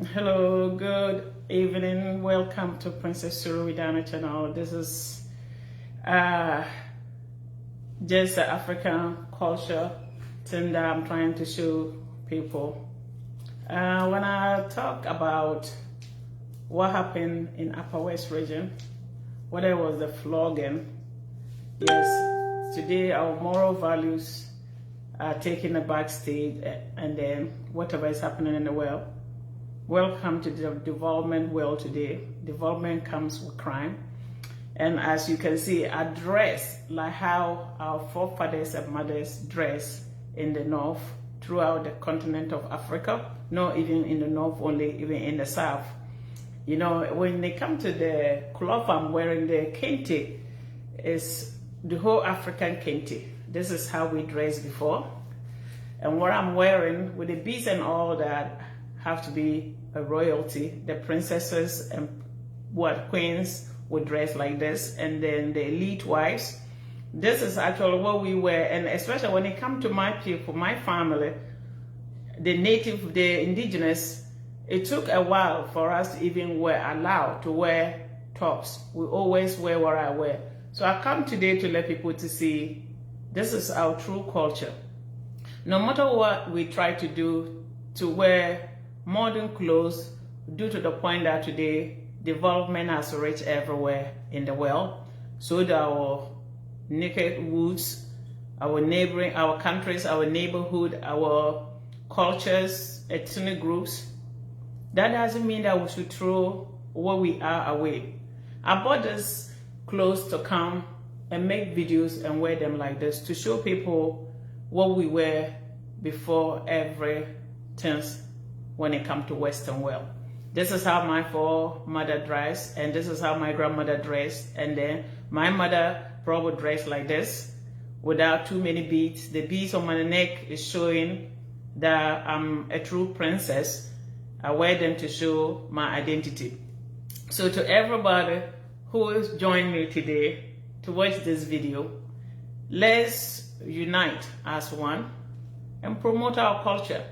Hello, good evening. Welcome to Princess Suruidana channel. This is uh, just the African culture thing that I'm trying to show people. When I talk about what happened in Upper West region, whether it was the flogging, yes, today our moral values are taking a backstage, and then whatever is happening in the world. Welcome to the development world today. Development comes with crime. And as you can see, I dress like how our forefathers and mothers dress in the north, throughout the continent of Africa, not even in the north only, even in the south. You know, when they come to the cloth I'm wearing, the kente is the whole African kente. This is how we dressed before. And what I'm wearing with the beads and all that have to be a royalty. The princesses and queens would dress like this, and then the elite wives. This is actually what we wear, and especially when it comes to my people, my family, the native, the indigenous, it took a while for us to even allowed to wear tops. We always wear what I wear. So I come today to let people to see this is our true culture. No matter what we try to do to wear modern clothes, due to the point that today development has reached everywhere in the world, so that our naked woods, our neighboring, our countries, our neighborhood, our cultures, ethnic groups, that doesn't mean that we should throw what we are away. I bought this clothes to come and make videos and wear them like this to show people what we wear before everything when it comes to Western world. This is how my foremother dressed, and this is how my grandmother dressed, and then my mother probably dressed like this without too many beads. The beads on my neck is showing that I'm a true princess. I wear them to show my identity. So to everybody who has joined me today to watch this video, let's unite as one and promote our culture.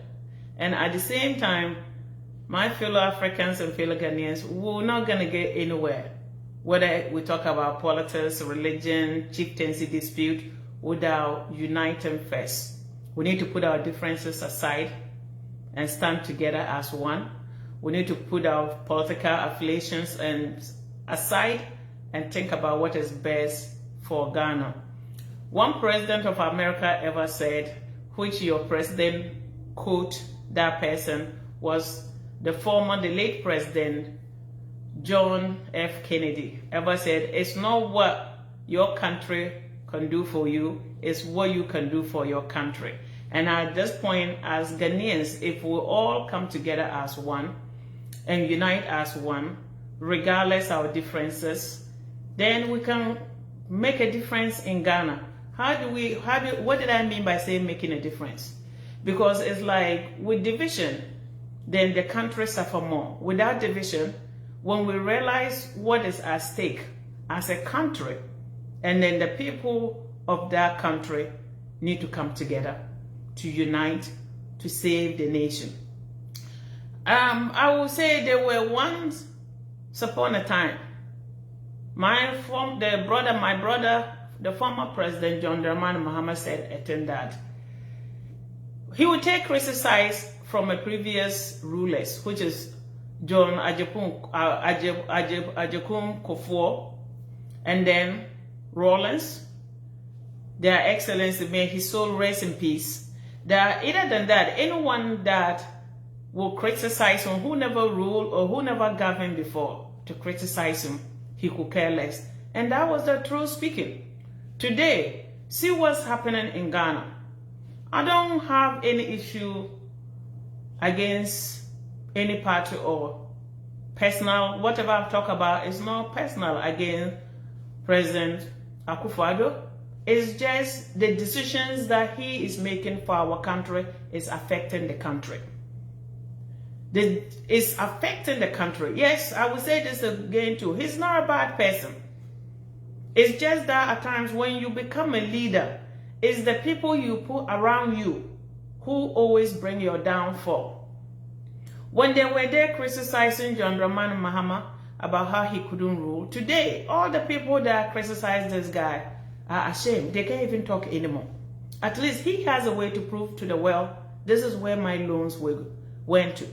And at the same time, my fellow Africans and fellow Ghanaians, we're not going to get anywhere, whether we talk about politics, religion, chieftaincy dispute, without uniting first. We need to put our differences aside and stand together as one. We need to put our political affiliations aside and think about what is best for Ghana. One president of America ever said, which your president quote that person, was the late president John F. Kennedy ever said, it's not what your country can do for you, it's what you can do for your country. And at this point, as Ghanaians, if we all come together as one and unite as one, regardless of our differences, then we can make a difference in Ghana. What did I mean by saying making a difference? Because it's like with division, then the country suffer more. Without division, when we realize what is at stake as a country, and then the people of that country need to come together to unite to save the nation. I will say there were once upon a time, my brother, the former president John Dramani Mahama said a thing that he would take criticize from a previous rulers, which is John Ajapum Kufuor, and then Rawlings. Their Excellency, may his soul rest in peace. That other than that, anyone that will criticize him, who never ruled or who never governed before, to criticize him, he could care less. And that was the truth speaking. Today, see what's happening in Ghana. I don't have any issue against any party or personal. Whatever I'm talking about is not personal against President Akufo-Addo. It's just the decisions that he is making for our country is affecting the country. It's affecting the country. Yes, I will say this again too. He's not a bad person. It's just that at times when you become a leader, it's the people you put around you who always bring your downfall. When they were there criticizing John Dramani Mahama about how he couldn't rule, today, all the people that criticize this guy are ashamed. They can't even talk anymore. At least he has a way to prove to the world, this is where my loans went to.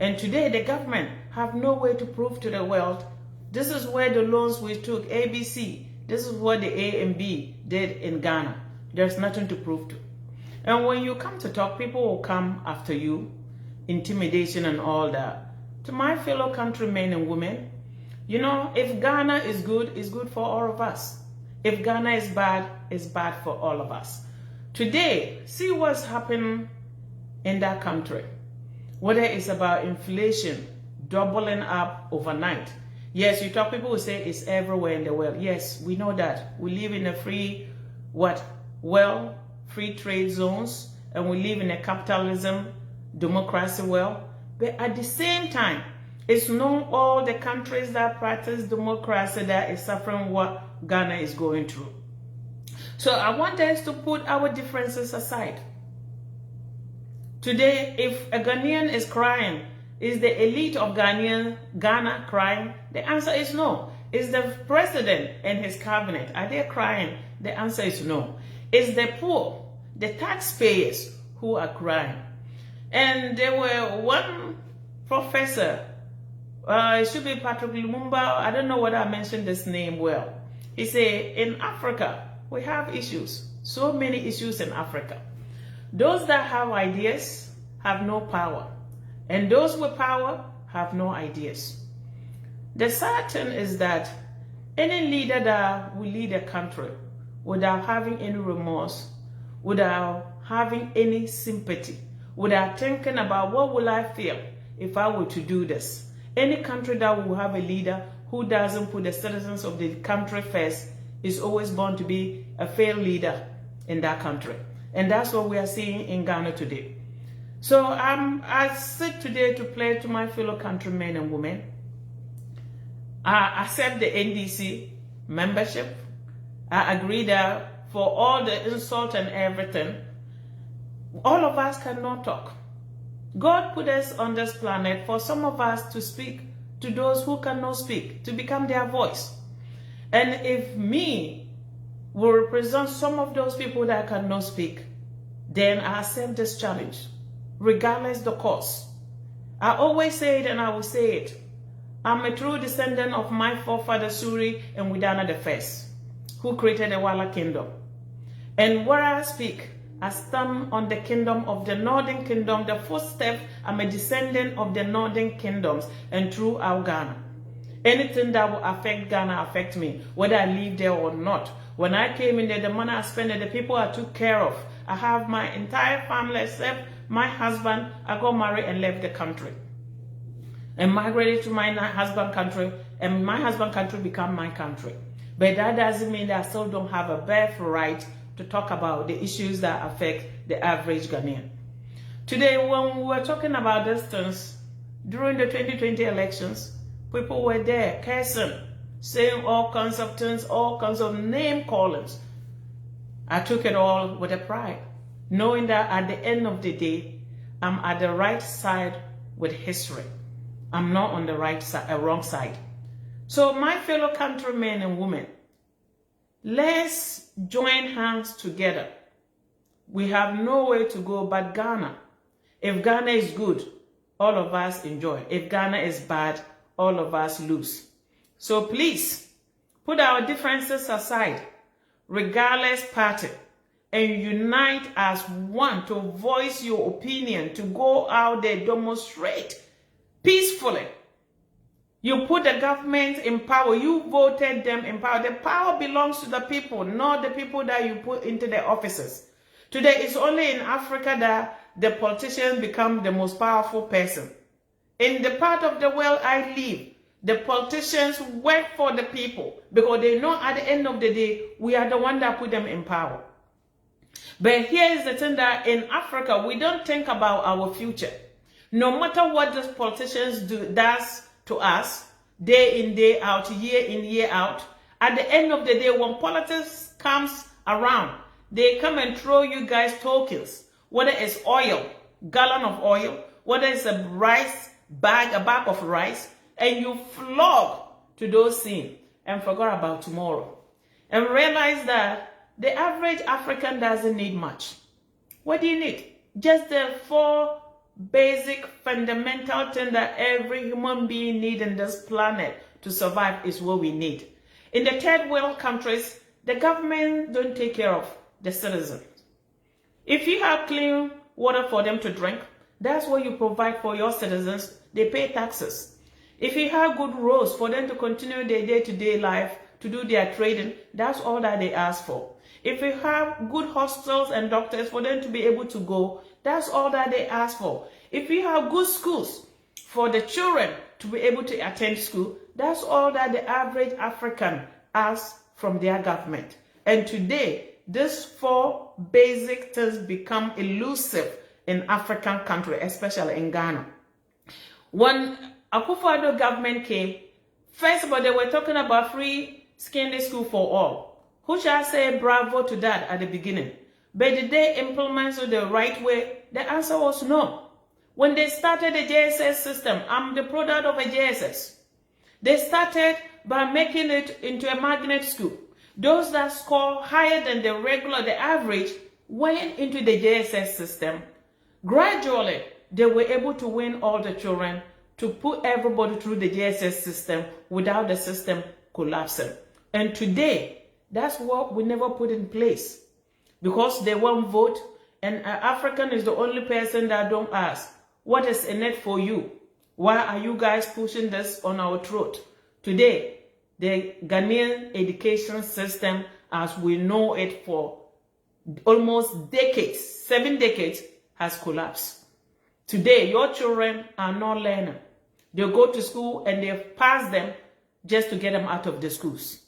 And today, the government have no way to prove to the world, this is where the loans we took, ABC, this is what the A and B did in Ghana. There's nothing to prove to. And when you come to talk, people will come after you, intimidation and all that. To my fellow countrymen and women, you know, if Ghana is good, it's good for all of us. If Ghana is bad, it's bad for all of us. Today, see what's happening in that country. Whether it's about inflation doubling up overnight. Yes, you talk, people will say it's everywhere in the world. Yes, we know that. We live in a free trade zones, and we live in a capitalism, democracy world. But at the same time, it's not all the countries that practice democracy that is suffering what Ghana is going through. So I want us to put our differences aside. Today, if a Ghanaian is crying, is the elite of Ghana crying? The answer is no. Is the president and his cabinet, are they crying? The answer is no. Is the poor, the taxpayers who are crying? And there were one professor, it should be Patrick Lumumba, I don't know whether I mentioned this name well. He said, in Africa, we have issues, so many issues in Africa. Those that have ideas have no power. And those with power have no ideas. The sad thing is that any leader that will lead a country without having any remorse, without having any sympathy, without thinking about what will I feel if I were to do this. Any country that will have a leader who doesn't put the citizens of the country first is always born to be a failed leader in that country. And that's what we are seeing in Ghana today. So I sit today to play to my fellow countrymen and women. I accept the NDC membership. I agree that for all the insult and everything, all of us cannot talk. God put us on this planet for some of us to speak to those who cannot speak, to become their voice. And if me will represent some of those people that cannot speak, then I accept this challenge, regardless the cost. I always say it and I will say it. I'm a true descendant of my forefather Suri and Widana I, who created the Wala Kingdom. And where I speak, I stand on the kingdom of the Northern Kingdom, the footstep. I'm a descendant of the Northern Kingdoms and throughout Ghana. Anything that will affect Ghana affect me, whether I live there or not. When I came in there, the money I spent, the people I took care of. I have my entire family except my husband. I got married and left the country. And migrated to my husband's country, and my husband's country became my country. But that doesn't mean that I still don't have a birthright to talk about the issues that affect the average Ghanaian. Today, when we were talking about these things, during the 2020 elections, people were there cursing, saying all kinds of things, all kinds of name callings. I took it all with a pride, knowing that at the end of the day, I'm at the right side with history. I'm not on the right side, wrong side. So my fellow countrymen and women, let's join hands together. We have nowhere to go but Ghana. If Ghana is good, all of us enjoy. If Ghana is bad, all of us lose. So please, put our differences aside, regardless party, and unite as one to voice your opinion, to go out there, demonstrate peacefully. You put the government in power. You voted them in power. The power belongs to the people, not the people that you put into the offices. Today, it's only in Africa that the politicians become the most powerful person. In the part of the world I live, the politicians work for the people because they know at the end of the day, we are the one that put them in power. But here is the thing that in Africa, we don't think about our future. No matter what these politicians does to us, day in, day out, year in, year out, at the end of the day, when politics comes around, they come and throw you guys tokens, whether it's oil, gallon of oil, whether it's a rice a bag of rice, and you flog to those scenes and forgot about tomorrow. And realize that the average African doesn't need much. What do you need? Just the 4 basic fundamental things that every human being needs in this planet to survive is what we need. In the third world countries, the government don't take care of the citizens. If you have clean water for them to drink, that's what you provide for your citizens. They pay taxes. If you have good roads for them to continue their day-to-day life, to do their trading, that's all that they ask for. If you have good hospitals and doctors for them to be able to go, that's all that they ask for. If you have good schools for the children to be able to attend school, that's all that the average African asks from their government. And today, these 4 basic things become elusive in African countries, especially in Ghana. When Akufo-Addo government came, first of all, they were talking about free secondary school for all. Who shall say bravo to that at the beginning? But did they implement it the right way? The answer was no. When they started the JSS system, I'm the product of a JSS. They started by making it into a magnet school. Those that score higher than the regular, the average, went into the JSS system. Gradually, they were able to win all the children to put everybody through the JSS system without the system collapsing. And today, that's what we never put in place. Because they won't vote, and an African is the only person that don't ask, what is in it for you? Why are you guys pushing this on our throat? Today, the Ghanaian education system, as we know it for almost decades, 7 decades, has collapsed. Today, your children are not learning. They go to school and they pass them just to get them out of the schools.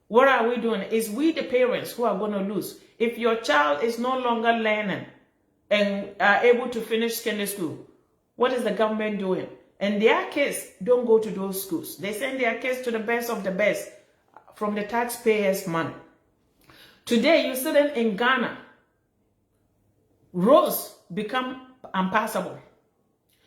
What are we doing? Is we the parents who are going to lose. If your child is no longer learning and are able to finish secondary school, what is the government doing? And their kids don't go to those schools. They send their kids to the best of the best from the taxpayers' money. Today, you see them in Ghana, roads become impassable.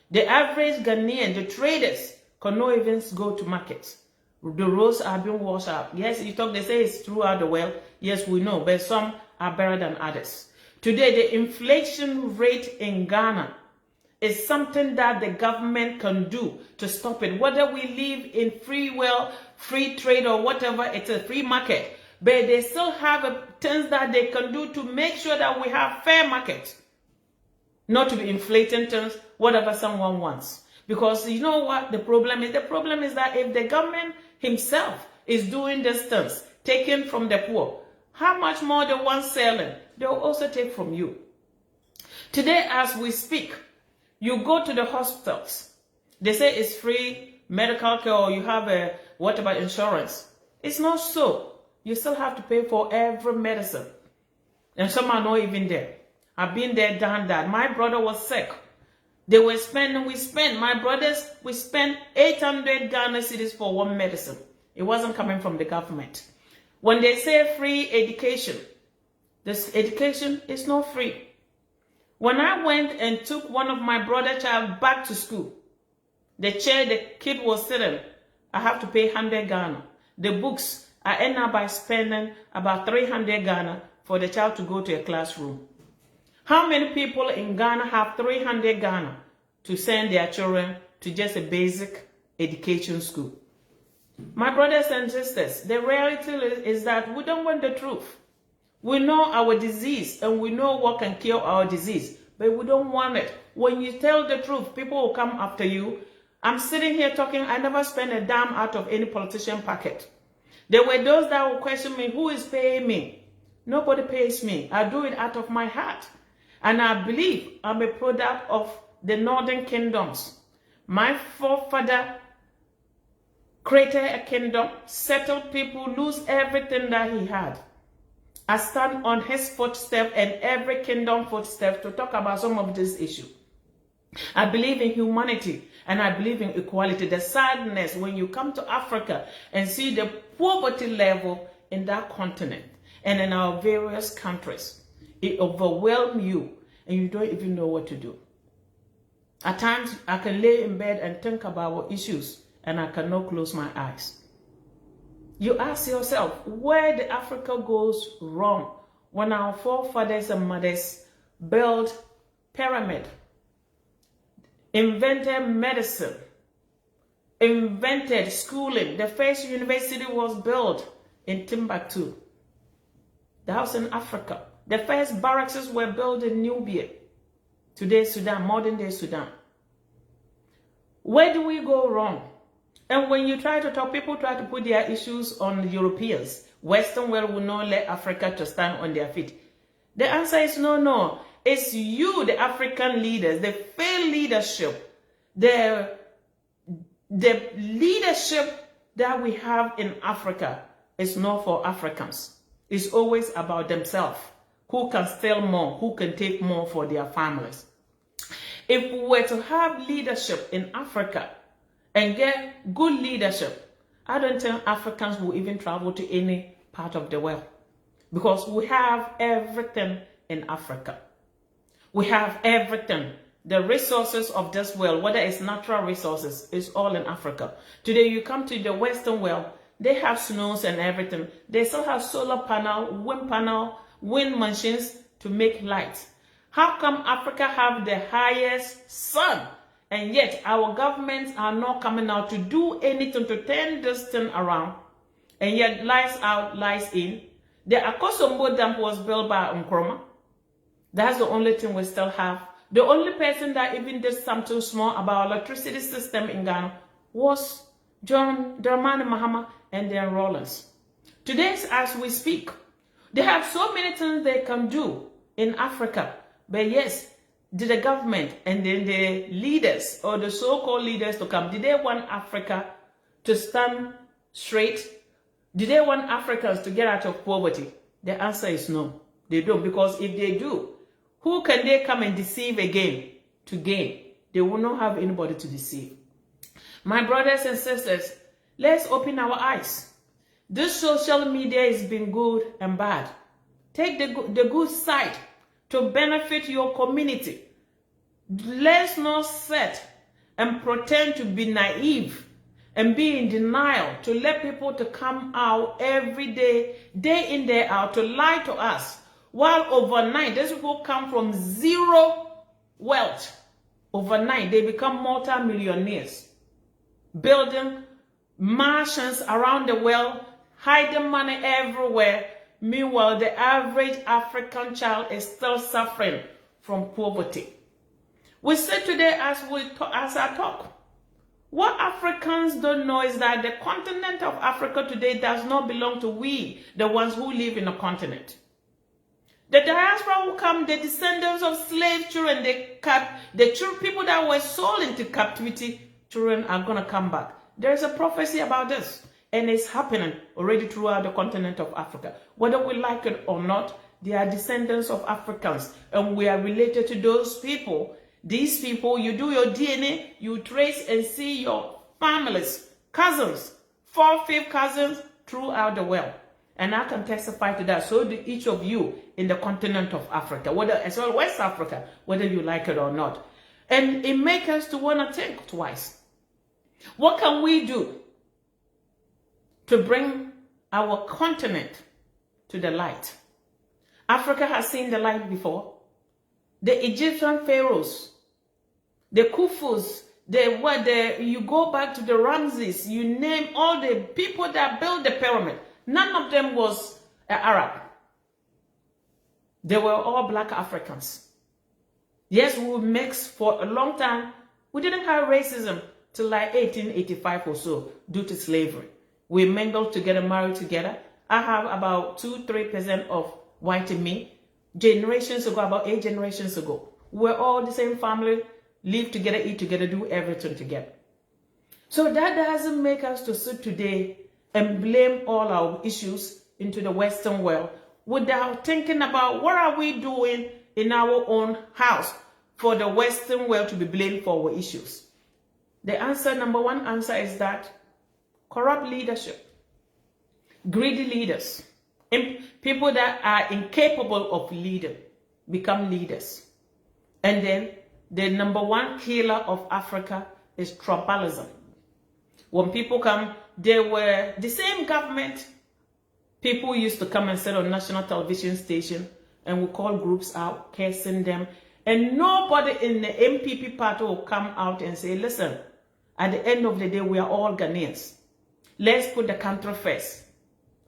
The average Ghanaian, the traders, cannot even go to markets. The roads are being washed out. Yes, they say it's throughout the world. Yes, we know, but some are better than others. Today, the inflation rate in Ghana is something that the government can do to stop it. Whether we live in free trade or whatever, it's a free market. But they still have things that they can do to make sure that we have fair markets. Not to be inflating things, whatever someone wants. Because you know what the problem is? The problem is that if the government himself is doing these things, taking from the poor, how much more the ones selling? They'll also take from you. Today, as we speak, you go to the hospitals. They say it's free medical care or you have a, what about insurance? It's not so. You still have to pay for every medicine. And some are not even there. I've been there, done that. My brother was sick. They were spending, we spent 800 Ghana cedis for one medicine. It wasn't coming from the government. When they say free education, this education is not free. When I went and took one of my brother's child back to school, the chair the kid was sitting, I have to pay 100 Ghana. The books, I end up by spending about 300 Ghana for the child to go to a classroom. How many people in Ghana have 300 Ghana to send their children to just a basic education school? My brothers and sisters, the reality is that we don't want the truth. We know our disease and we know what can cure our disease, but we don't want it. When you tell the truth, people will come after you. I'm sitting here talking, I never spent a dime out of any politician pocket. There were those that will question me, who is paying me? Nobody pays me. I do it out of my heart. And I believe I'm a product of the northern kingdoms. My forefather created a kingdom, settled people, lose everything that he had. I stand on his footsteps and every kingdom footsteps to talk about some of this issue. I believe in humanity and I believe in equality. The sadness when you come to Africa and see the poverty level in that continent and in our various countries, it overwhelms you and you don't even know what to do. At times, I can lay in bed and think about issues, and I cannot close my eyes. You ask yourself, where did Africa goes wrong when our forefathers and mothers built pyramid, invented medicine, invented schooling? The first university was built in Timbuktu. That was in Africa. The first barracks were built in Nubia, today Sudan, modern day Sudan. Where do we go wrong? And when you try to talk, people try to put their issues on the Europeans. Western world will not let Africa to stand on their feet. The answer is no. It's you, the African leaders, the failed leadership, the leadership that we have in Africa is not for Africans. It's always about themselves. Who can steal more? Who can take more for their families? If we were to have leadership in Africa and get good leadership, I don't think Africans will even travel to any part of the world, because we have everything in Africa. We have everything. The resources of this world, whether it's natural resources, is all in Africa. Today you come to the Western world, they have snows and everything. They still have solar panel, wind machines to make light. How come Africa have the highest sun, and yet our governments are not coming out to do anything to turn this thing around? And yet lies out, lies in. The Akosombo Dam was built by Nkrumah. That's the only thing we still have. The only person that even did something small about electricity system in Ghana was John Dramani Mahama and then Rawlings. Today, as we speak, they have so many things they can do in Africa. But yes, did the government and then the leaders or the so-called leaders to come, did they want Africa to stand straight? Did they want Africans to get out of poverty? The answer is no, they don't. Because if they do, who can they come and deceive again to gain? They will not have anybody to deceive. My brothers and sisters, let's open our eyes. This social media has been good and bad. Take the good side to benefit your community. Let's not sit and pretend to be naive and be in denial, to let people to come out every day, day in, day out, to lie to us. While overnight, these people come from zero wealth. Overnight, they become multi-millionaires, building mansions around the world, hiding money everywhere. Meanwhile, the average African child is still suffering from poverty. We say today as I talk, what Africans don't know is that the continent of Africa today does not belong to we, the ones who live in the continent. The diaspora will come, the descendants of slave children, the people that were sold into captivity, children are going to come back. There is a prophecy about this, and it's happening already throughout the continent of Africa. Whether we like it or not, they are descendants of Africans, and we are related to those people. These people, you do your DNA, you trace and see your families, cousins, 4th, 5th cousins throughout the world. And I can testify to that. So do each of you in the continent of Africa, whether as well West Africa, whether you like it or not. And it makes us to want to think twice. What can we do to bring our continent to the light? Africa has seen the light before. The Egyptian pharaohs, the Khufus, you go back to the Ramses, you name all the people that built the pyramid. None of them was Arab. They were all black Africans. Yes, we mixed for a long time. We didn't have racism till like 1885 or so due to slavery. We mingled together, married together. I have about 2-3% of white in me. Generations ago, about 8 generations ago, we're all the same family, live together, eat together, do everything together. So that doesn't make us to sit today and blame all our issues into the Western world without thinking about what are we doing in our own house for the Western world to be blamed for our issues. The answer, number one answer, is that corrupt leadership, greedy leaders, people that are incapable of leading become leaders. And then the #1 killer of Africa is tribalism. When people come, they were the same government. People used to come and sit on national television station and we call groups out, cursing them. And nobody in the MPP party will come out and say, listen, at the end of the day, we are all Ghanaians. Let's put the country first.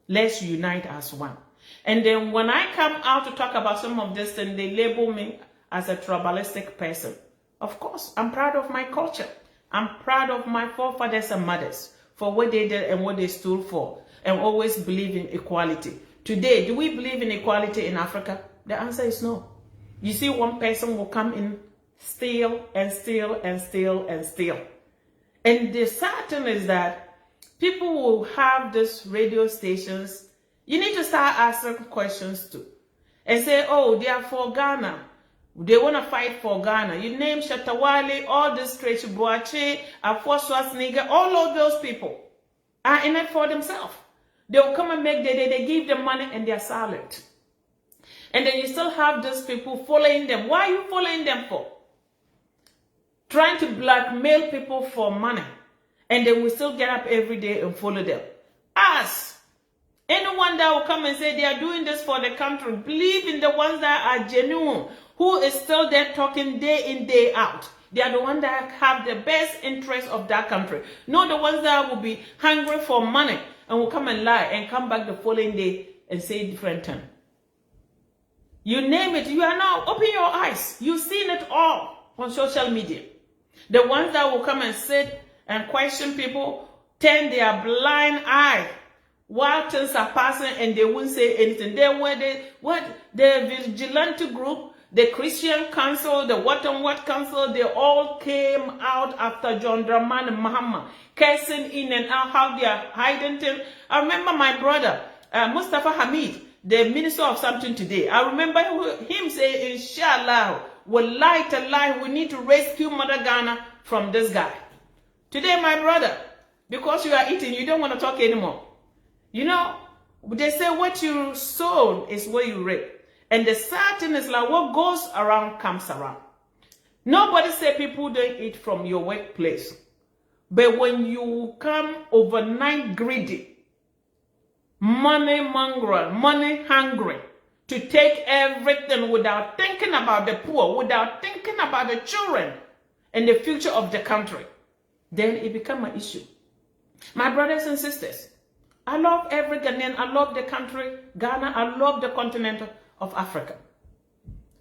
Let's unite as one. And then when I come out to talk about some of this, then they label me as a tribalistic person. Of course, I'm proud of my culture. I'm proud of my forefathers and mothers for what they did and what they stood for, and always believe in equality. Today, do we believe in equality in Africa? The answer is no. You see, one person will come in, steal and steal and steal and steal. And the sad thing is that people will have these radio stations. You need to start asking questions too. And say, oh, they are for Ghana. They want to fight for Ghana. You name Shatawale, all this Tracy Boache, Afua Schwarzenegger, all of those people are in it for themselves. They will come and make, they give them money and they are silent. And then you still have those people following them. Why are you following them for? Trying to blackmail people for money. And then we still get up every day and follow them. Ask anyone that will come and say they are doing this for the country. Believe in the ones that are genuine, who is still there talking day in, day out. They are the ones that have the best interest of that country. Not the ones that will be hungry for money and will come and lie and come back the following day and say a different thing. You name it, you are now, open your eyes. You've seen it all on social media. The ones that will come and sit and question people, turn their blind eye while things are passing and they won't say anything. They were the vigilante group, the Christian Council, the what council, they all came out after John Dramani Mahama, cursing in and out how they are hiding things. I remember my brother, Mustafa Hamid, the minister of something today. I remember him saying, inshallah, we need to rescue Mother Ghana from this guy. Today, my brother, because you are eating, you don't want to talk anymore. You know, they say what you sow is what you reap. And the sad thing is like what goes around comes around. Nobody say people don't eat from your workplace. But when you come overnight greedy, money mongrel, money hungry, to take everything without thinking about the poor, without thinking about the children and the future of the country, then it becomes an issue. My brothers and sisters, I love every Ghanaian. I love the country, Ghana. I love the continent of Africa.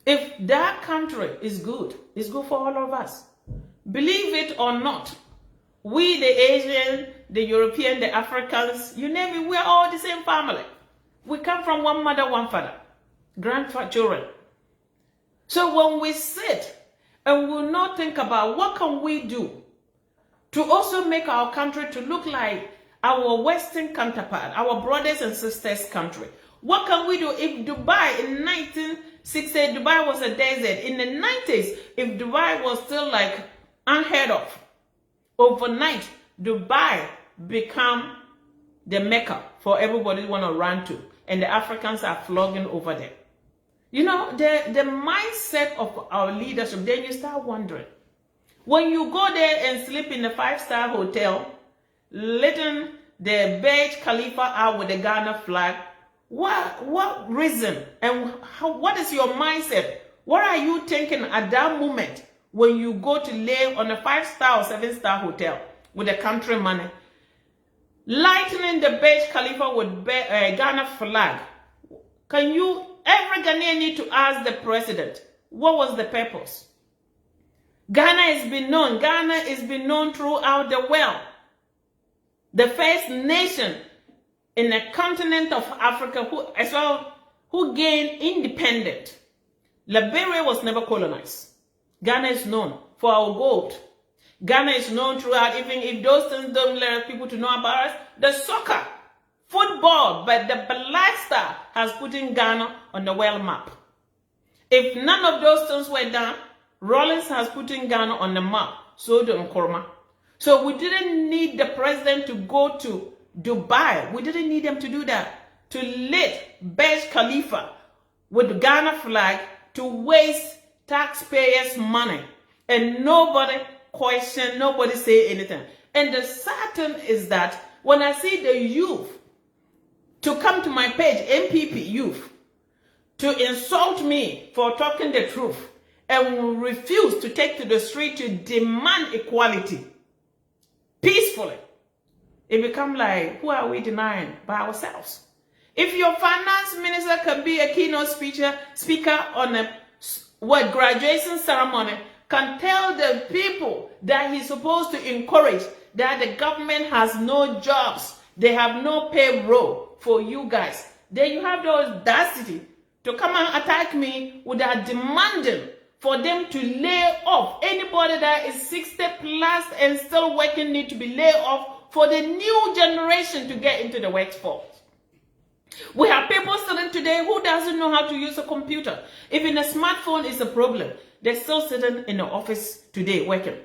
If that country is good, it's good for all of us. Believe it or not, we, the Asian, the European, the Africans, you name it, we are all the same family. We come from one mother, one father, grandchildren. So when we sit and we'll not think about what can we do to also make our country to look like our Western counterpart, our brothers and sisters country. What can we do if Dubai in 1960, Dubai was a desert. In the 90s, if Dubai was still like unheard of, overnight, Dubai become the Mecca for everybody to want to run to. And the Africans are flogging over there. You know, the mindset of our leadership, then you start wondering. When you go there and sleep in a 5-star hotel, letting the Burj Khalifa out with the Ghana flag, what reason and what is your mindset? What are you thinking at that moment when you go to lay on a 5-star or 7-star hotel with the country money, lightening the Burj Khalifa with Ghana flag? Every Ghanaian need to ask the president, what was the purpose? Ghana has been known throughout the world. The first nation in the continent of Africa who gained independence. Liberia was never colonized. Ghana is known for our gold. Ghana is known throughout, even if those things don't let people to know about us, the soccer, football, but the Black Star has put in Ghana on the world map. If none of those things were done, Rollins has put in Ghana on the map, so do Nkrumah. So we didn't need the president to go to Dubai. We didn't need them to do that. To lit Burj Khalifa with the Ghana flag to waste taxpayers' money And nobody question, nobody say anything. And the sad thing is that when I see the youth to come to my page, MPP youth, to insult me for talking the truth and refuse to take to the street to demand equality peacefully, it becomes like, who are we denying by ourselves? If your finance minister can be a keynote speaker on a graduation ceremony, can tell the people that he's supposed to encourage that the government has no jobs, they have no payroll for you guys, then you have the audacity to come and attack me without demanding for them to lay off anybody that is 60 plus and still working need to be laid off for the new generation to get into the workforce. We have people sitting today who doesn't know how to use a computer. Even a smartphone is a problem. They're still sitting in the office today working.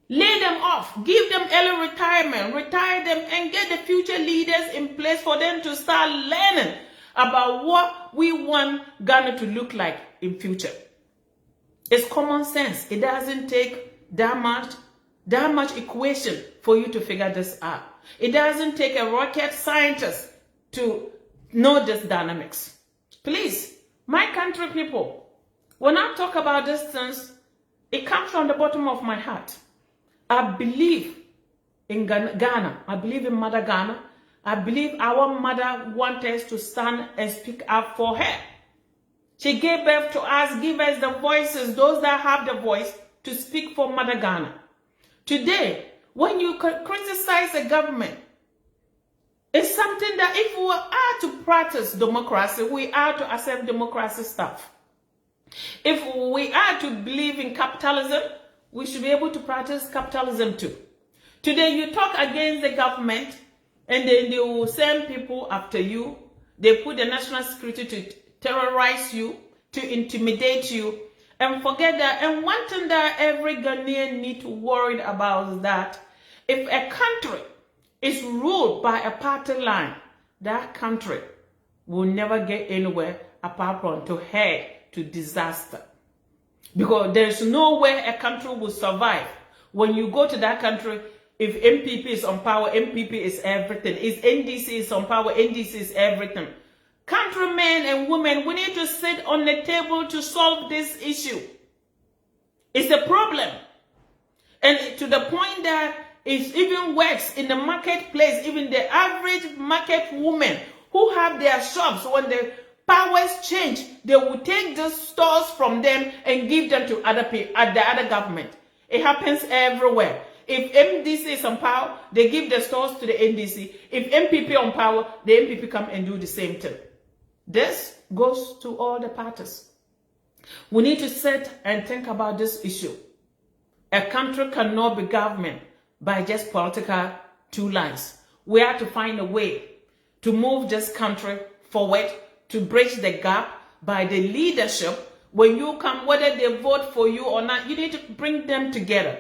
Lay them off. Give them early retirement. Retire them and get the future leaders in place for them to start learning about what we want Ghana to look like in future. It's common sense. It doesn't take that much equation for you to figure this out. It doesn't take a rocket scientist to know this dynamics. Please, my country people, when I talk about these things, it comes from the bottom of my heart. I believe in Ghana. I believe in Mother Ghana. I believe our mother wants us to stand and speak up for her. She gave birth to us, give us the voices, those that have the voice, to speak for Mother Ghana. Today, when you criticize the government, it's something that if we are to practice democracy, we are to accept democracy stuff. If we are to believe in capitalism, we should be able to practice capitalism too. Today, you talk against the government, and then they will send people after you. They put the national security to terrorize you, to intimidate you, and forget that. And one thing that every Ghanaian need to worry about is that if a country is ruled by a party line, that country will never get anywhere apart from to head to disaster. Because there's no way a country will survive. When you go to that country, if MPP is on power, MPP is everything. If NDC is on power, NDC is everything. Countrymen and women, we need to sit on the table to solve this issue. It's a problem. And to the point that it even works in the marketplace. Even the average market woman who have their shops, when the powers change, they will take the stores from them and give them to other people, the other government. It happens everywhere. If MDC is on power, they give the stores to the NDC. If MPP on power, the MPP come and do the same thing. This goes to all the parties. We need to sit and think about this issue. A country cannot be governed by just political two lines. We have to find a way to move this country forward, to bridge the gap by the leadership. When you come, whether they vote for you or not, you need to bring them together.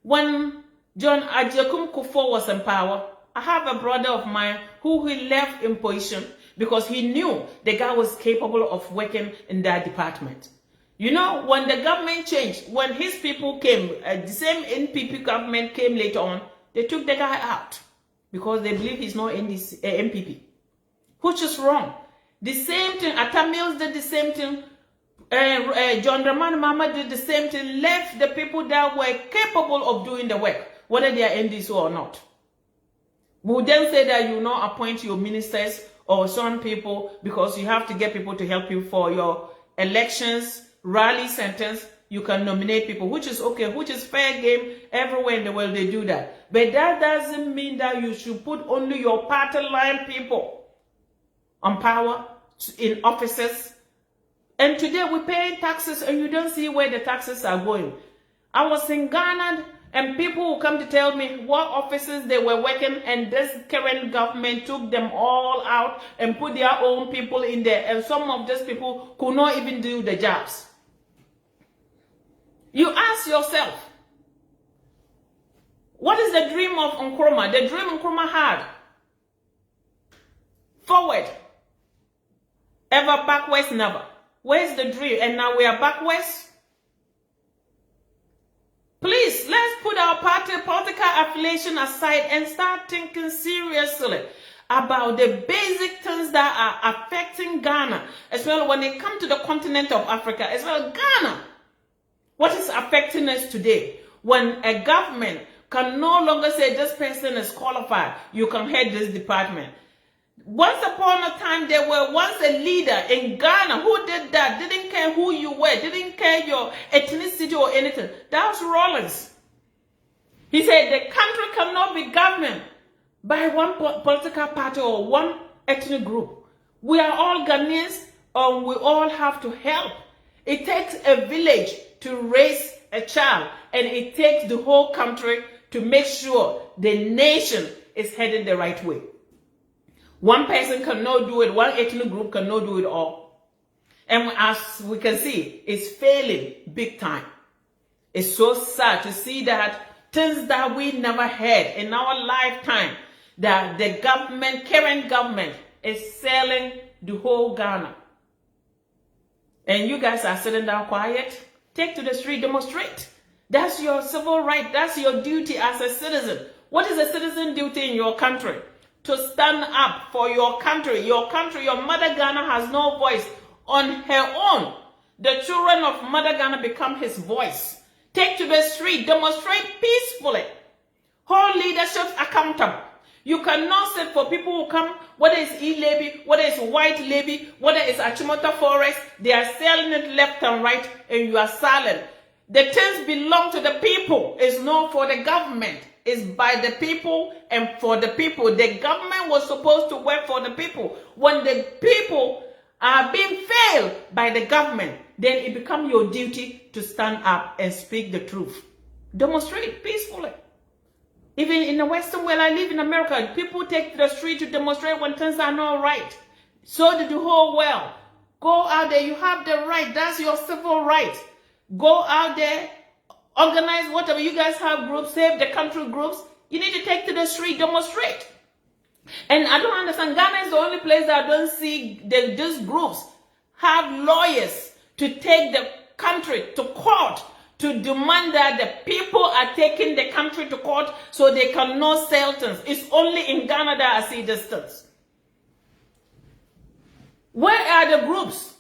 When John Agyekum Kufuor was in power, I have a brother of mine who he left in position because he knew the guy was capable of working in that department. You know, when the government changed, when his people came, the same NPP government came later on, they took the guy out because they believe he's not NDC, MPP, which is wrong. The same thing, Atta Mills did the same thing, John Dramani Mahama did the same thing, left the people that were capable of doing the work, whether they are NDC or not. We would then say that you not appoint your ministers or some people because you have to get people to help you for your elections, rally sentence. You can nominate people, which is okay, which is fair game. Everywhere in the world they do that. But that doesn't mean that you should put only your party line people on power in offices. And today we're paying taxes and you don't see where the taxes are going. I was in Ghana and people will come to tell me what offices they were working, and this current government took them all out and put their own people in there. And some of these people could not even do the jobs. You ask yourself, what is the dream of Nkrumah? The dream Nkrumah had. Forward. Ever backwards, never. Where's the dream? And now we are backwards. Please, let's put our political affiliation aside and start thinking seriously about the basic things that are affecting Ghana, as well when it comes to the continent of Africa, as well Ghana. What is affecting us today? When a government can no longer say this person is qualified, you can head this department. Once upon a time, there were once a leader in Ghana who did that, didn't care who you were, didn't care your ethnicity or anything. That was Rawlings. He said the country cannot be governed by one political party or one ethnic group. We are all Ghanaians and we all have to help. It takes a village to raise a child, and it takes the whole country to make sure the nation is heading the right way. One person cannot do it, one ethnic group cannot do it all. And as we can see, it's failing big time. It's so sad to see that things that we never had in our lifetime, that the government, current government, is selling the whole Ghana. And you guys are sitting down quiet. Take to the street, demonstrate. That's your civil right. That's your duty as a citizen. What is a citizen duty in your country? To stand up for your country. Your country, your mother Ghana has no voice on her own. The children of mother Ghana become his voice. Take to the street, demonstrate peacefully. Hold leadership accountable. You cannot sit for people who come, whether it's E-Levy, whether it's White Levy, whether it's Achimota Forest, they are selling it left and right, and you are silent. The things belong to the people. It's not for the government. It's by the people and for the people. The government was supposed to work for the people. When the people are being failed by the government, then it becomes your duty to stand up and speak the truth. Demonstrate peacefully. Even in the Western world, I live in America, people take to the street to demonstrate when things are not right. So did the whole world. Go out there, you have the right, that's your civil right. Go out there, organize whatever, you guys have groups, save the country groups. You need to take to the street, demonstrate. And I don't understand, Ghana is the only place that I don't see these groups have lawyers to take the country to court to demand that the people are taking the country to court so they cannot sell things. It's only in Ghana that I see these things. Where are the groups,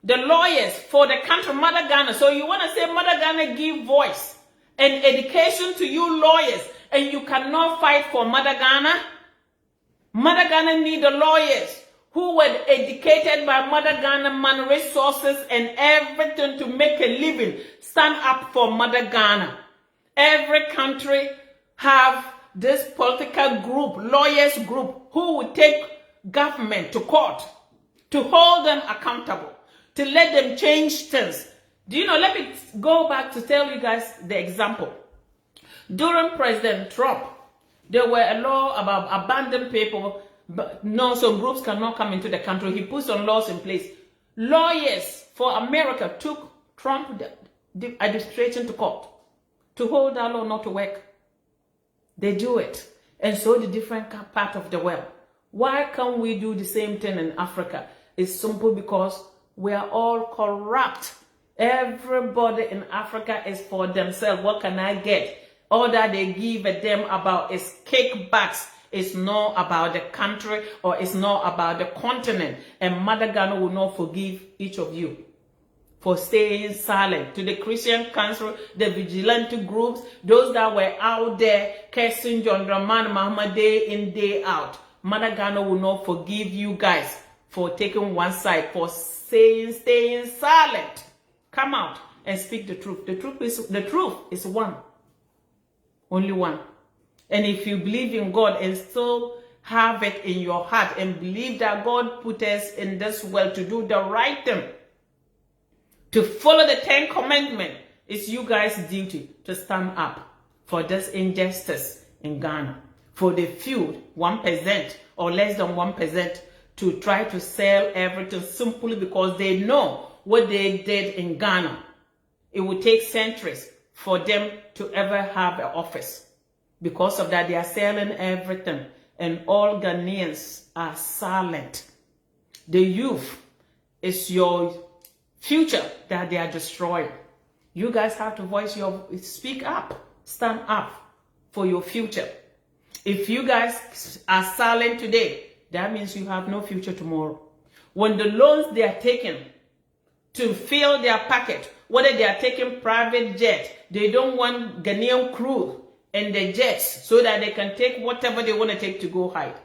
the lawyers for the country, Mother Ghana? So you want to say Mother Ghana give voice and education to you lawyers, and you cannot fight for Mother Ghana? Mother Ghana need the lawyers who were educated by Mother Ghana, man, resources and everything to make a living. Stand up for Mother Ghana. Every country have this political group, lawyers group, who will take government to court to hold them accountable, to let them change things. Do you know, let me go back to tell you guys the example. During President Trump, there were a law about abandoned people. But no, some groups cannot come into the country. He put some laws in place. Lawyers for America took Trump the administration to court to hold that law not to work. They do it. And so the different part of the world. Why can't we do the same thing in Africa? It's simple because we are all corrupt. Everybody in Africa is for themselves. What can I get? All that they give a damn about is kickbacks. It's not about the country or it's not about the continent. And Mother Ghana will not forgive each of you for staying silent. To the Christian Council, the vigilante groups, those that were out there cursing John Dramani Mahama day in, day out. Mother Ghana will not forgive you guys for taking one side, for staying silent. Come out and speak the truth. The truth is one. Only one. And if you believe in God and still have it in your heart and believe that God put us in this world to do the right thing, to follow the 10 Commandments, it's you guys' duty to stand up for this injustice in Ghana. For the few, 1% or less than 1%, to try to sell everything simply because they know what they did in Ghana. It will take centuries for them to ever have an office. Because of that, they are selling everything. And all Ghanaians are silent. The youth is your future that they are destroying. You guys have to speak up, stand up for your future. If you guys are silent today, that means you have no future tomorrow. When the loans they are taking to fill their pocket, whether they are taking private jet, they don't want Ghanaian crew and the jets so that they can take whatever they want to take to go hide.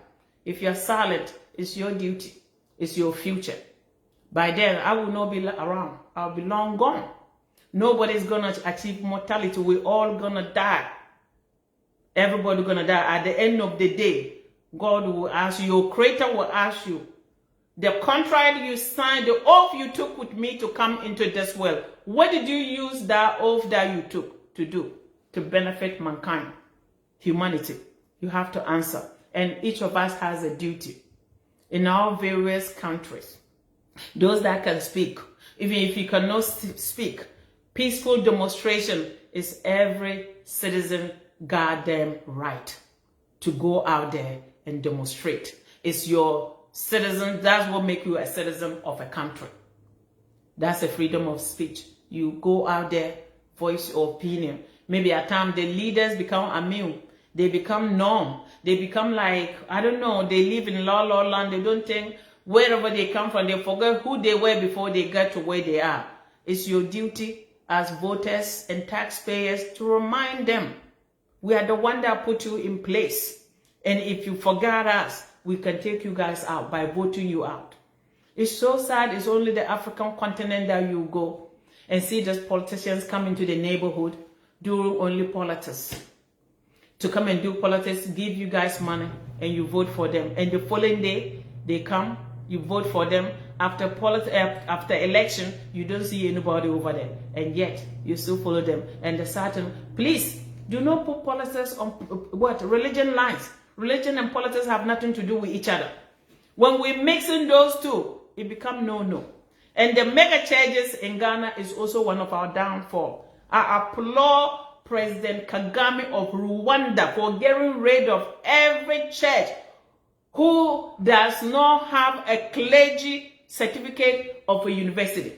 If you're silent, it's your duty. It's your future. By then, I will not be around. I'll be long gone. Nobody's going to achieve mortality. We're all going to die. Everybody's going to die. At the end of the day, God will ask you, your creator will ask you, the contract you signed, the oath you took with me to come into this world, what did you use that oath that you took to do to benefit mankind, humanity? You have to answer. And each of us has a duty in our various countries. Those that can speak, even if you cannot speak, peaceful demonstration is every citizen goddamn right to go out there and demonstrate. It's your citizen. That's what makes you a citizen of a country. That's a freedom of speech. You go out there, voice your opinion. Maybe at times the leaders become immune. They become numb. They become like, I don't know, they live in la land. They don't think wherever they come from, they forget who they were before they get to where they are. It's your duty as voters and taxpayers to remind them, we are the one that put you in place. And if you forgot us, we can take you guys out by voting you out. It's so sad. It's only the African continent that you go and see those politicians come into the neighborhood, do only politics. To come and do politics, give you guys money, and you vote for them. And the following day, they come, you vote for them. After election, you don't see anybody over there. And yet, you still follow them. And the certain, please, do not put politics on religion lines. Religion and politics have nothing to do with each other. When we mix in those two, it becomes no. And the mega churches in Ghana is also one of our downfall. I applaud President Kagame of Rwanda for getting rid of every church who does not have a clergy certificate of a university.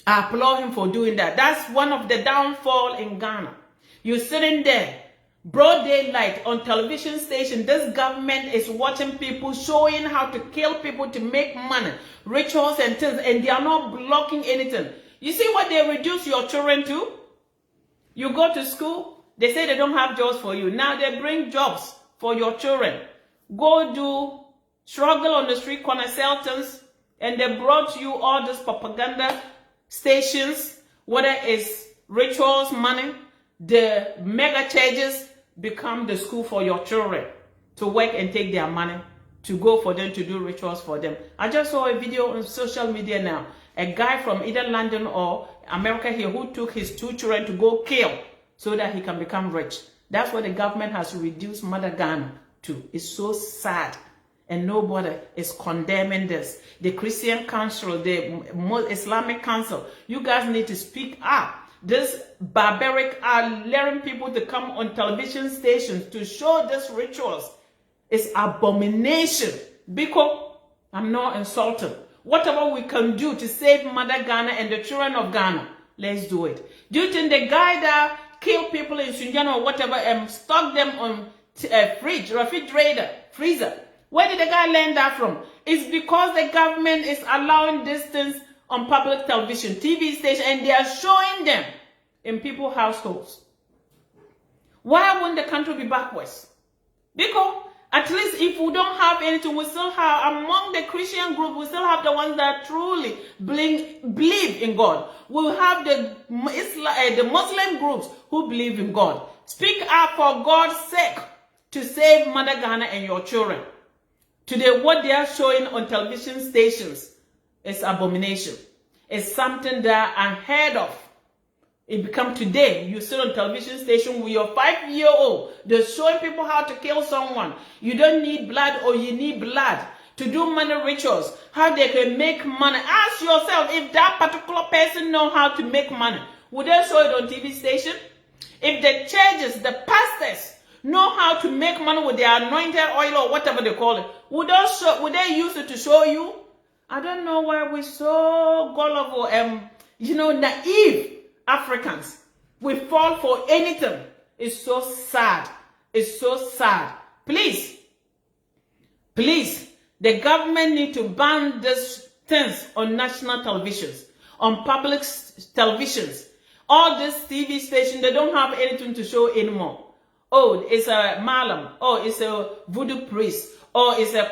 I applaud him for doing that. That's one of the downfall in Ghana. You're sitting there, broad daylight on television station. This government is watching people, showing how to kill people to make money, rituals and things, and they are not blocking anything. You see what they reduce your children to? You go to school, they say they don't have jobs for you. Now they bring jobs for your children. Go do struggle on the street corner, sell things, and they brought you all these propaganda stations, whether it's rituals, money. The mega churches become the school for your children to work and take their money to go for them to do rituals for them. I just saw a video on social media now. A guy from either London or America here who took his 2 children to go kill so that he can become rich. That's what the government has reduced Mother Ghana to. It's so sad. And nobody is condemning this. The Christian Council, the Islamic Council, you guys need to speak up. This barbaric are luring people to come on television stations to show these rituals. It's abomination. Because I'm not insulting. Whatever we can do to save Mother Ghana and the children of Ghana, let's do it. Do you think the guy that killed people in Sunjana or whatever and stuck them on a refrigerator, freezer, where did the guy learn that from? It's because the government is allowing these things on public television, TV station, and they are showing them in people's households. Why wouldn't the country be backwards? Because at least if we don't have anything, we still have, among the Christian group, we still have the ones that truly believe in God. We'll have the Muslim groups who believe in God. Speak up for God's sake to save Mother Ghana and your children. Today, what they are showing on television stations is abomination. It's something that unheard of. It become today, you sit on television station with your 5-year-old. They're showing people how to kill someone. You don't need blood or you need blood to do money rituals. How they can make money. Ask yourself if that particular person know how to make money. Would they show it on TV station? If the churches, the pastors know how to make money with their anointed oil or whatever they call it, would they use it to show you? I don't know why we're so gullible and You know, naive Africans. We fall for anything. It's so sad. It's so sad. Please, the government need to ban these things on national televisions, on public televisions. All this TV station, they don't have anything to show anymore. Oh, it's a malam. Oh, it's a voodoo priest. Oh, it's a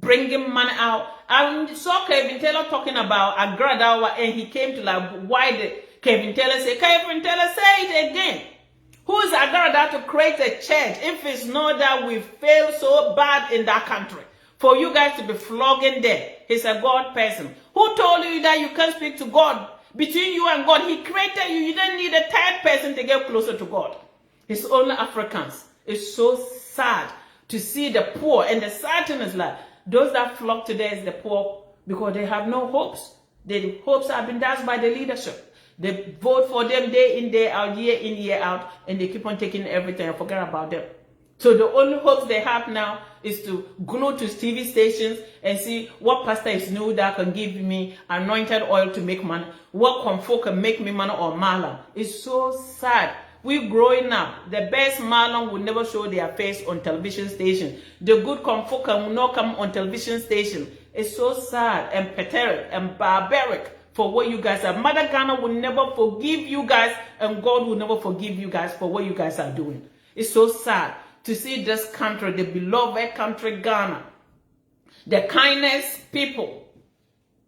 bringing money out. I saw Kevin Taylor talking about Agradawa, and he came to like, why did Kevin Taylor say? Kevin Taylor, say it again. Who is Agrada to create a church if it's not that we fail so bad in that country? For you guys to be flogging them. He's a God person. Who told you that you can't speak to God? Between you and God, he created you. You don't need a third person to get closer to God. It's only Africans. It's so sad to see the poor. And the sad thing is like, those that flock today is the poor because they have no hopes. The hopes have been dashed by the leadership. They vote for them day in, day out, year in, year out, and they keep on taking everything and forget about them. So the only hopes they have now is to go to TV stations and see what pastor is new that can give me anointed oil to make money, what comfort can make me money or malam. It's so sad. We growing up, the best malam will never show their face on television station. The good comfort will not come on television station. It's so sad and pathetic and barbaric for what you guys are. Mother Ghana will never forgive you guys, and God will never forgive you guys for what you guys are doing. It's so sad to see this country, the beloved country Ghana, the kindest people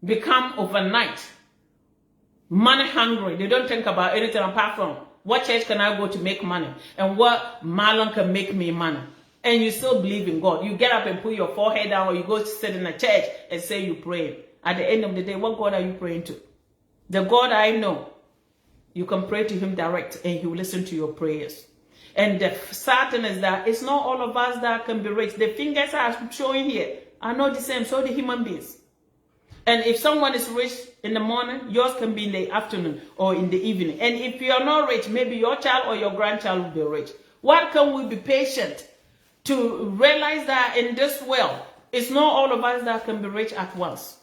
become overnight money hungry. They don't think about anything apart from what church can I go to make money and what malam can make me money. And you still believe in God. You get up and put your forehead down, or you go to sit in a church and say you pray. At the end of the day, what God are you praying to? The God I know. You can pray to him direct and he will listen to your prayers. And the sad thing is that it's not all of us that can be rich. The fingers I'm showing here are not the same, so the human beings. And if someone is rich in the morning, yours can be in the afternoon or in the evening. And if you are not rich, maybe your child or your grandchild will be rich. Why can't we be patient to realize that in this world, it's not all of us that can be rich at once?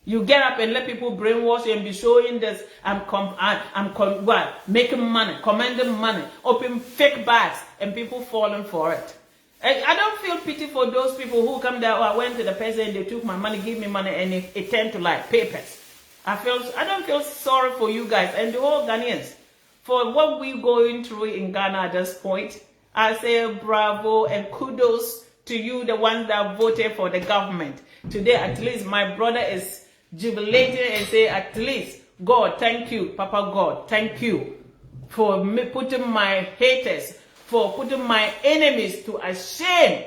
You get up and let people brainwash you and be showing this, making money, commanding money, open fake bags, and people falling for it. I don't feel pity for those people who come there. Oh, I went to the person and they took my money, give me money, and it turned to like papers. I don't feel sorry for you guys and the whole Ghanaians for what we're going through in Ghana at this point. I say bravo and kudos to you, the ones that voted for the government. Today, at least my brother is jubilating and say, at least, God, thank you, Papa God, thank you for me putting my haters, for putting my enemies to a shame.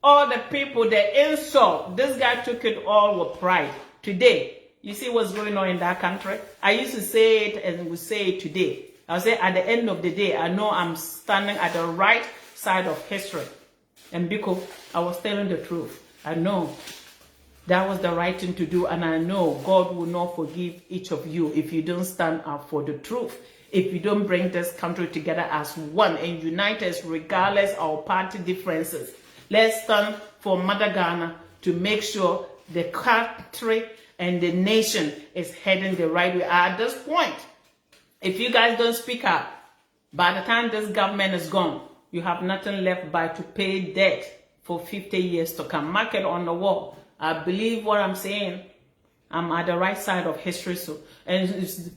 All the people, the insult, this guy took it all with pride. Today, you see what's going on in that country? I used to say it and we say it today. I'll say at the end of the day, I know I'm standing at the right side of history. And because I was telling the truth, I know that was the right thing to do, and I know God will not forgive each of you if you don't stand up for the truth, if you don't bring this country together as one and unite us regardless of our party differences. Let's stand for Mother Ghana to make sure the country and the nation is heading the right way. At this point, if you guys don't speak up, by the time this government is gone, you have nothing left but to pay debt for 50 years to come. Mark it on the wall. I believe what I'm saying. I'm at the right side of history. So, and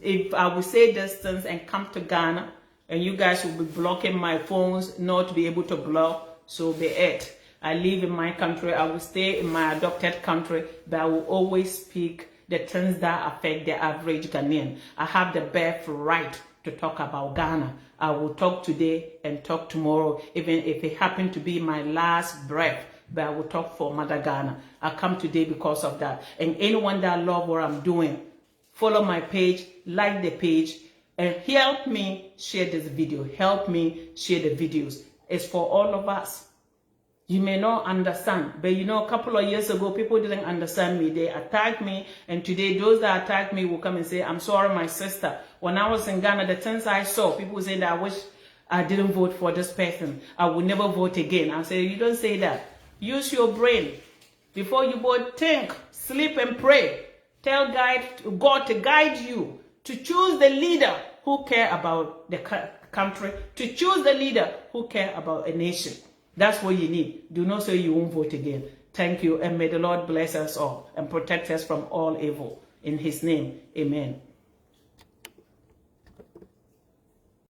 if I will say this things and come to Ghana, and you guys will be blocking my phones, not to be able to block, so be it. I live in my country. I will stay in my adopted country, but I will always speak the things that affect the average Ghanaian. I have the birthright to talk about Ghana. I will talk today and talk tomorrow, even if it happened to be my last breath. But I will talk for Mother Ghana. I come today because of that. And anyone that love what I'm doing, follow my page, like the page, and help me share this video. Help me share the videos. It's for all of us. You may not understand, but you know, a couple of years ago, people didn't understand me. They attacked me, and today those that attack me will come and say, I'm sorry, my sister. When I was in Ghana, the things I saw, people saying that I wish I didn't vote for this person. I will never vote again. I say, you don't say that. Use your brain. Before you vote, think, sleep and pray. Tell God to guide you to choose the leader who care about the country, to choose the leader who care about a nation. That's what you need. Do not say you won't vote again. Thank you, and may the Lord bless us all and protect us from all evil. In his name, amen.